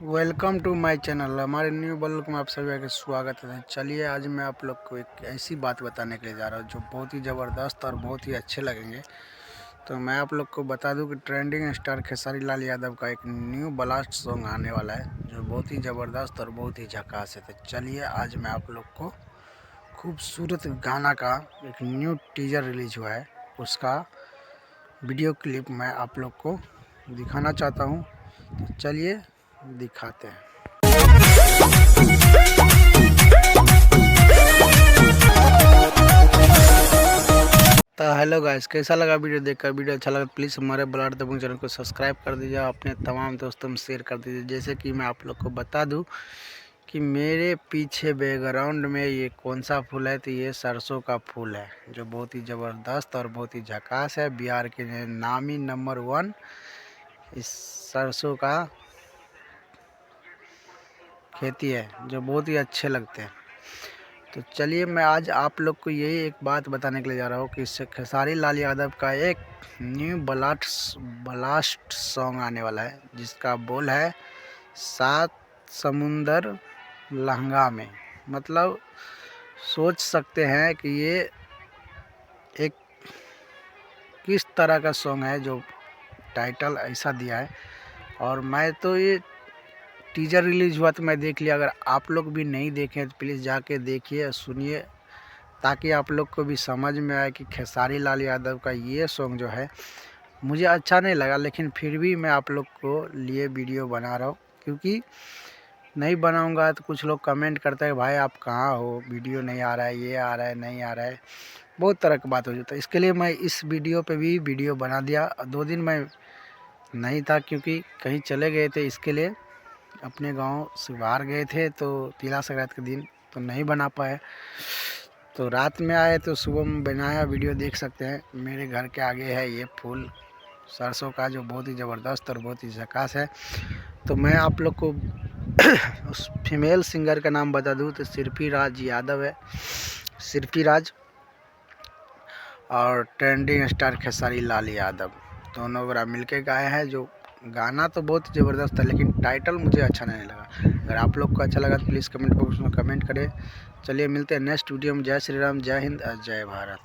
Welcome to my channel. हमारे new blog में आप सभी का स्वागत है। चलिए आज मैं आप लोग को एक ऐसी बात बताने के लिए जा रहा हूँ जो बहुत ही ज़बरदस्त और बहुत ही अच्छे लगेंगे। तो मैं आप लोग को बता दूं कि ट्रेंडिंग स्टार खेसारी लाल यादव का एक न्यू ब्लास्ट सॉन्ग आने वाला है जो बहुत ही ज़बरदस्त और बहुत ही झकास है। तो चलिए आज मैं आप लोग को खूबसूरत गाना का एक न्यू टीजर रिलीज हुआ है, उसका वीडियो क्लिप मैं आप लोग को दिखाना चाहता हूँ। तो चलिए दिखाते हैं। तो हेलो गाइस, कैसा लगा वीडियो देखकर? वीडियो अच्छा लगा प्लीज़ हमारे ब्लड दबंग चैनल को सब्सक्राइब कर दीजिए, अपने तमाम दोस्तों में शेयर कर दीजिए। जैसे कि मैं आप लोग को बता दूं कि मेरे पीछे बैकग्राउंड में ये कौन सा फूल है, तो ये सरसों का फूल है जो बहुत ही ज़बरदस्त और बहुत ही झकास है। बिहार के नामी नंबर 1 इस सरसों का खेती है जो बहुत ही अच्छे लगते हैं। तो चलिए मैं आज आप लोग को यही एक बात बताने के लिए जा रहा हूँ कि इससे खेसारी लाल यादव का एक न्यू ब्लास्ट सॉन्ग आने वाला है जिसका बोल है 7 समुंदर लहंगा में। मतलब सोच सकते हैं कि ये एक किस तरह का सॉन्ग है जो टाइटल ऐसा दिया है। और मैं तो ये टीजर रिलीज हुआ तो मैं देख लिया, अगर आप लोग भी नहीं देखें तो प्लीज़ जाके देखिए सुनिए, ताकि आप लोग को भी समझ में आए कि खेसारी लाल यादव का ये सॉन्ग जो है मुझे अच्छा नहीं लगा, लेकिन फिर भी मैं आप लोग को लिए वीडियो बना रहा हूँ। क्योंकि नहीं बनाऊँगा तो कुछ लोग कमेंट करते हैं भाई आप कहाँ हो, वीडियो नहीं आ रहा है, ये आ रहा है, नहीं आ रहा है, बहुत तरह की बात हो जाती है। इसके लिए मैं इस वीडियो पे भी वीडियो बना दिया। 2 दिन मैं नहीं था क्योंकि कहीं चले गए थे, इसके लिए अपने गांव से बाहर गए थे, तो तिला संक्रांति के दिन तो नहीं बना पाए। तो रात में आए तो सुबह में बनाया वीडियो, देख सकते हैं मेरे घर के आगे है ये फूल सरसों का जो बहुत ही ज़बरदस्त और बहुत ही झकास है। तो मैं आप लोग को उस फीमेल सिंगर का नाम बता दूं तो सिरफी राज यादव है, सिरफी राज, और ट्रेंडिंग स्टार खेसारी लाल यादव, दोनों बड़ा मिलके गाए हैं। जो गाना तो बहुत ज़बरदस्त है लेकिन टाइटल मुझे अच्छा नहीं लगा। अगर आप लोग को अच्छा लगा तो प्लीज़ कमेंट बॉक्स में कमेंट करें। चलिए मिलते हैं नेक्स्ट वीडियो में। जय श्री राम, जय हिंद और जय भारत।